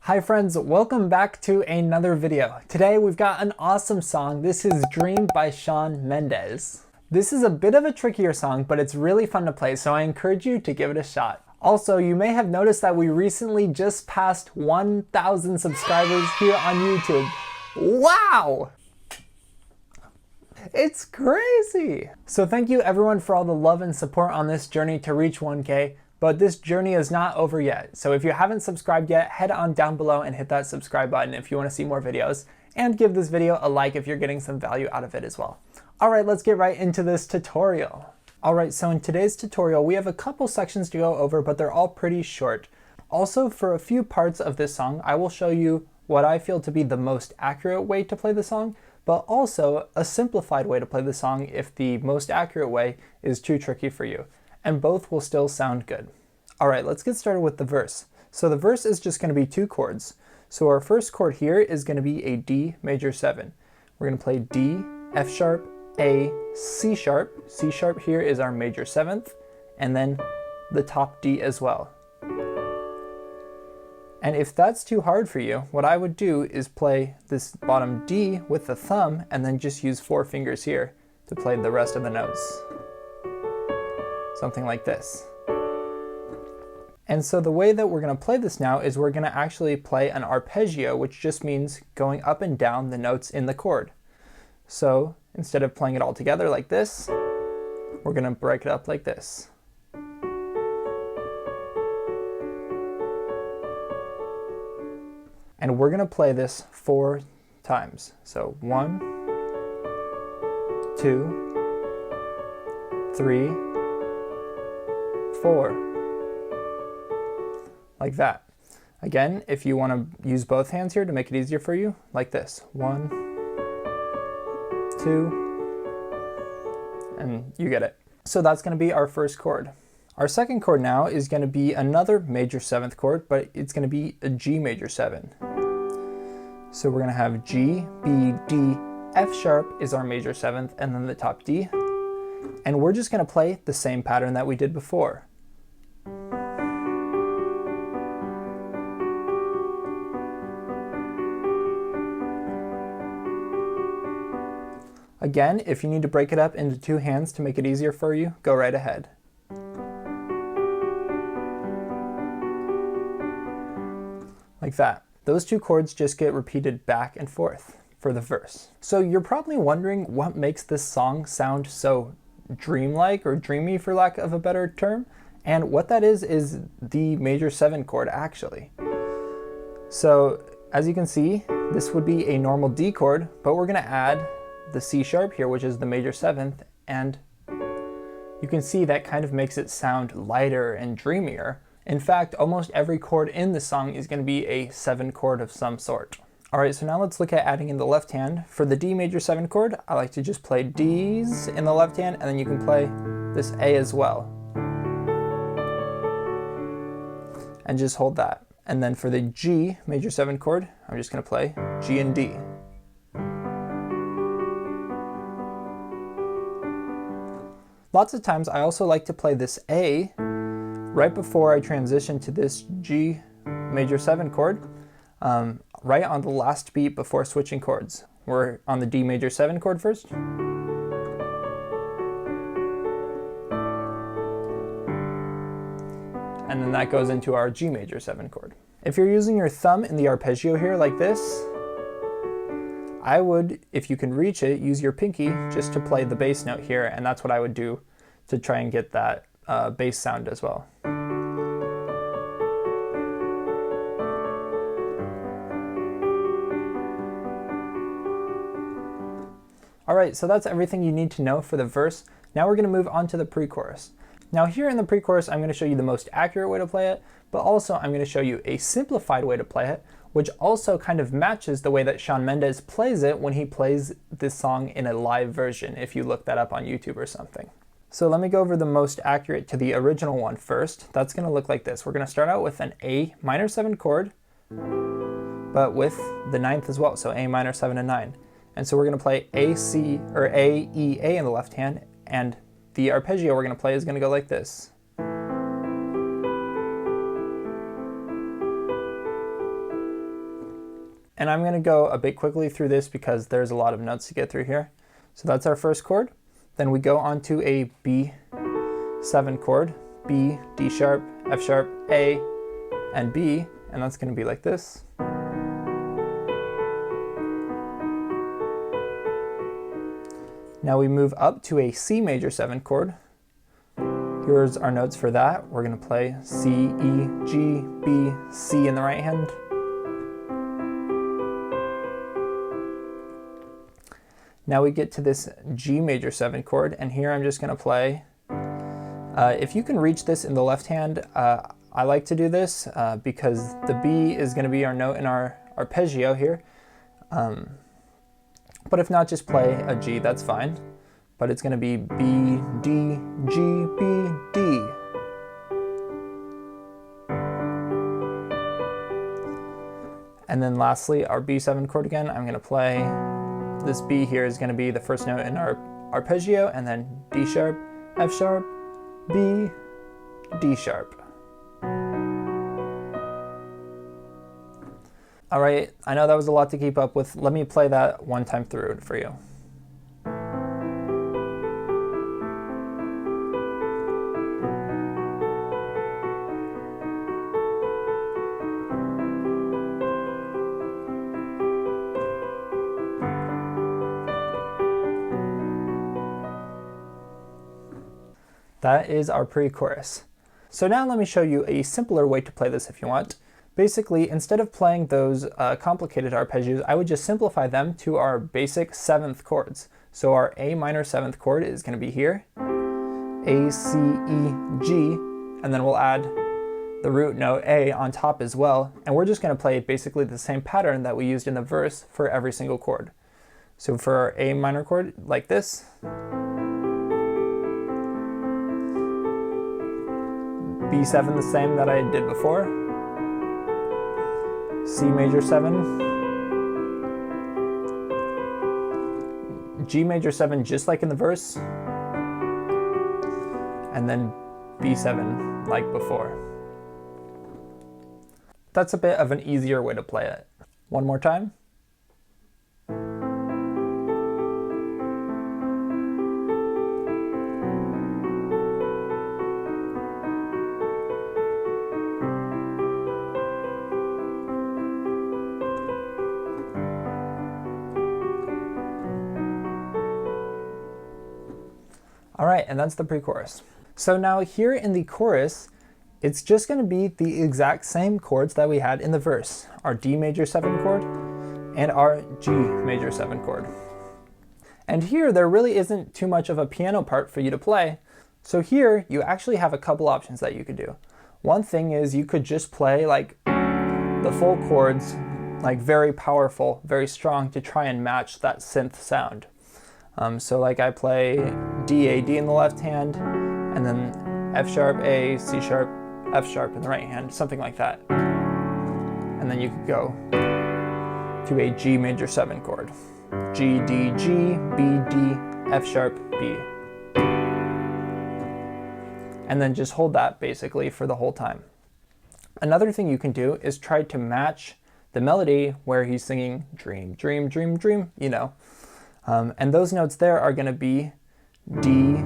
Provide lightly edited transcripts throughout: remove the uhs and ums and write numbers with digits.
Hi friends, welcome back to another video. Today we've got an awesome song. This is Dream by Shawn Mendes. This is a bit of a trickier song, but it's really fun to play, so I encourage you to give it a shot. Also, you may have noticed that we recently just passed 1,000 subscribers here on YouTube. Wow! It's crazy! So thank you everyone for all the love and support on this journey to reach 1K. But this journey is not over yet. So if you haven't subscribed yet, head on down below and hit that subscribe button if you want to see more videos. And give this video a like if you're getting some value out of it as well. Alright, let's get right into this tutorial. Alright, so in today's tutorial, we have a couple sections to go over, but they're all pretty short. Also, for a few parts of this song, I will show you what I feel to be the most accurate way to play the song, but also a simplified way to play the song if the most accurate way is too tricky for you. And both will still sound good. Alright, let's get started with the verse. So the verse is just going to be two chords. So our first chord here is going to be a D major 7. We're going to play D, F sharp, A, C sharp. C sharp here is our major 7th, and then the top D as well. And if that's too hard for you, what I would do is play this bottom D with the thumb and then just use 4 fingers here to play the rest of the notes. Something like this. And so the way that we're going to play this now is we're going to actually play an arpeggio, which just means going up and down the notes in the chord. So instead of playing it all together like this, we're going to break it up like this. And we're going to play this 4 times. So 1, 2, 3, 4. Like that. Again, if you want to use both hands here to make it easier for you, like this. 1, 2, and you get it. So that's going to be our first chord. Our second chord now is going to be another major 7th chord, but it's going to be a G major 7. So we're going to have G, B, D, F sharp is our major 7th, and then the top D. And we're just going to play the same pattern that we did before. Again, if you need to break it up into 2 hands to make it easier for you, go right ahead. Like that. Those 2 chords just get repeated back and forth for the verse. So you're probably wondering what makes this song sound so dreamlike or dreamy, for lack of a better term. And what that is the major 7 chord actually. So as you can see, this would be a normal D chord, but we're going to add the C sharp here, which is the major 7th, and you can see that kind of makes it sound lighter and dreamier. In fact, almost every chord in the song is going to be a 7 chord of some sort. Alright, so now let's look at adding in the left hand. For the D major 7 chord, I like to just play Ds in the left hand, and then you can play this A as well. And just hold that. And then for the G major 7 chord, I'm just going to play G and D. Lots of times I also like to play this A right before I transition to this G major 7 chord, right on the last beat before switching chords. We're on the D major 7 chord first. And then that goes into our G major 7 chord. If you're using your thumb in the arpeggio here like this, I would, if you can reach it, use your pinky just to play the bass note here, and that's what I would do to try and get that bass sound as well. Alright, so that's everything you need to know for the verse. Now we're going to move on to the pre-chorus. Now here in the pre-chorus, I'm going to show you the most accurate way to play it, but also I'm going to show you a simplified way to play it, which also kind of matches the way that Shawn Mendes plays it when he plays this song in a live version, if you look that up on YouTube or something. So let me go over the most accurate to the original one first. That's going to look like this. We're going to start out with an A minor 7 chord, but with the 9th as well, so A minor 7 and 9. And so we're going to play A, C, or A, E, A in the left hand, and the arpeggio we're going to play is going to go like this. And I'm gonna go a bit quickly through this because there's a lot of notes to get through here. So that's our first chord. Then we go on to a B7 chord, B, D sharp, F sharp, A, and B, and that's gonna be like this. Now we move up to a C major 7 chord. Here's our notes for that. We're gonna play C, E, G, B, C in the right hand. Now we get to this G major 7 chord, and here I'm just gonna play. If you can reach this in the left hand, I like to do this because the B is gonna be our note in our arpeggio here. But if not, just play a G, that's fine. But it's gonna be B, D, G, B, D. And then lastly, our B7 chord again, I'm gonna play. This B here is going to be the first note in our arpeggio, and then D sharp, F sharp, B, D sharp. All right, I know that was a lot to keep up with. Let me play that one time through for you. That is our pre-chorus. So now let me show you a simpler way to play this if you want. Basically, instead of playing those complicated arpeggios, I would just simplify them to our basic 7th chords. So our A minor 7th chord is going to be here, A, C, E, G, and then we'll add the root note A on top as well. And we're just going to play basically the same pattern that we used in the verse for every single chord. So for our A minor chord, like this. B7 the same that I did before, C major 7, G major 7 just like in the verse, and then B7 like before. That's a bit of an easier way to play it. One more time. All right, and that's the pre-chorus. So now here in the chorus, it's just going to be the exact same chords that we had in the verse. Our D major 7 chord and our G major 7 chord. And here there really isn't too much of a piano part for you to play. So here you actually have a couple options that you could do. One thing is you could just play like the full chords, like very powerful, very strong to try and match that synth sound. So like I play D, A, D in the left hand, and then F sharp, A, C sharp, F sharp in the right hand, something like that. And then you could go to a G major 7 chord. G, D, G, B, D, F sharp, B. And then just hold that basically for the whole time. Another thing you can do is try to match the melody where he's singing dream, dream, dream, dream, you know. And those notes there are going to be D,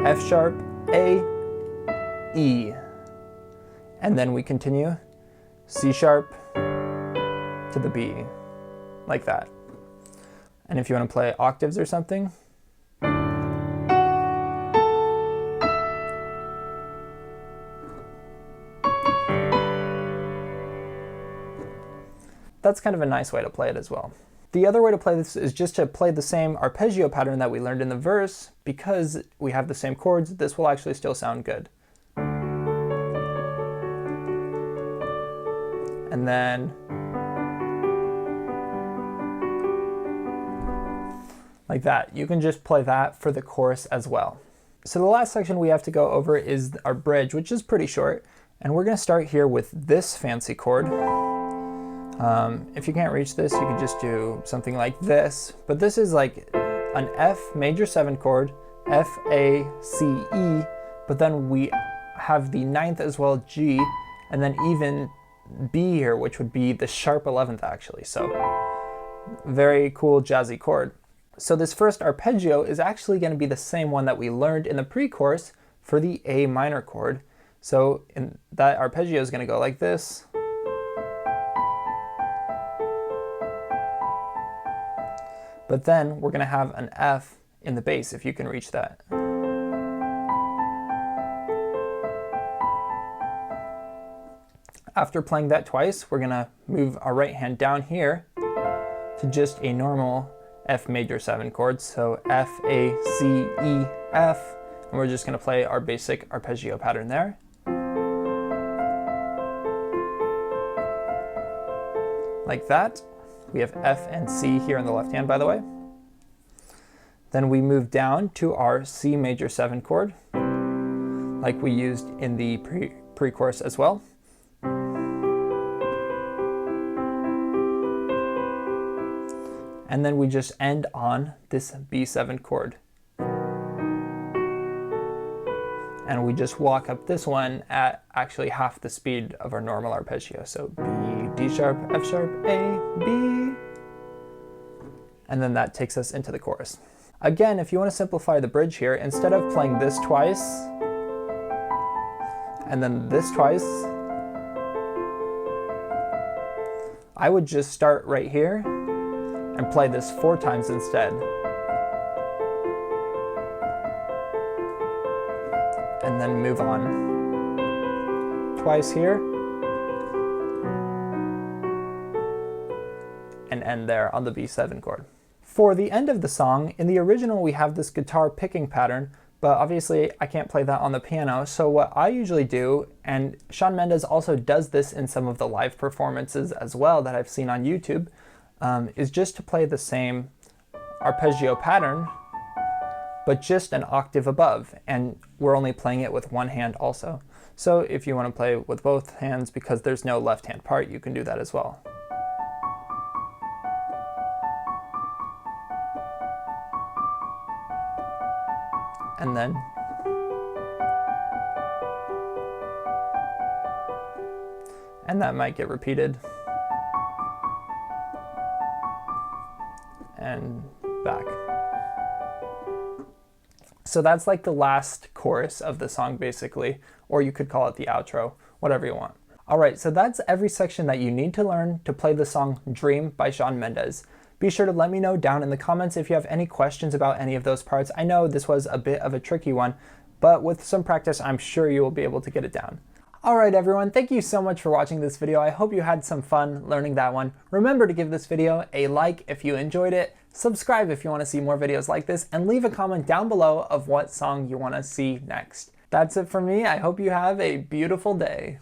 F sharp, A, E. And then we continue C sharp to the B, like that. And if you want to play octaves or something, that's kind of a nice way to play it as well. The other way to play this is just to play the same arpeggio pattern that we learned in the verse. Because we have the same chords, this will actually still sound good. And then like that. You can just play that for the chorus as well. So the last section we have to go over is our bridge, which is pretty short. And we're going to start here with this fancy chord. If you can't reach this, you could just do something like this. But this is like an F major 7 chord, F, A, C, E, but then we have the 9th as well, G, and then even B here, which would be the sharp 11th actually. So Very cool jazzy chord. So this first arpeggio is actually going to be the same one that we learned in the pre-chorus for the A minor chord. So that arpeggio is going to go like this. But then we're going to have an F in the bass, if you can reach that. After playing that twice, we're going to move our right hand down here to just a normal F major 7 chord. So F, A, C, E, F. And we're just going to play our basic arpeggio pattern there. Like that. We have F and C here in the left hand, by the way. Then we move down to our C major 7 chord, like we used in the pre-chorus as well. And then we just end on this B7 chord. And we just walk up this one at actually half the speed of our normal arpeggio. So B, D sharp, F sharp, A, B. And then that takes us into the chorus. Again, if you want to simplify the bridge here, instead of playing this twice, and then this twice, I would just start right here and play this 4 times instead. And then move on twice here, and end there on the B7 chord. For the end of the song, in the original we have this guitar picking pattern, but obviously I can't play that on the piano, so what I usually do, and Shawn Mendes also does this in some of the live performances as well that I've seen on YouTube, is just to play the same arpeggio pattern, but just an octave above, and we're only playing it with one hand also. So if you want to play with both hands, because there's no left hand part, you can do that as well. And then that might get repeated. And back. So that's like the last chorus of the song basically, or you could call it the outro, whatever you want. Alright, so that's every section that you need to learn to play the song Dream by Shawn Mendes. Be sure to let me know down in the comments if you have any questions about any of those parts. I know this was a bit of a tricky one, but with some practice, I'm sure you will be able to get it down. Alright everyone, thank you so much for watching this video. I hope you had some fun learning that one. Remember to give this video a like if you enjoyed it, subscribe if you want to see more videos like this, and leave a comment down below of what song you want to see next. That's it for me. I hope you have a beautiful day.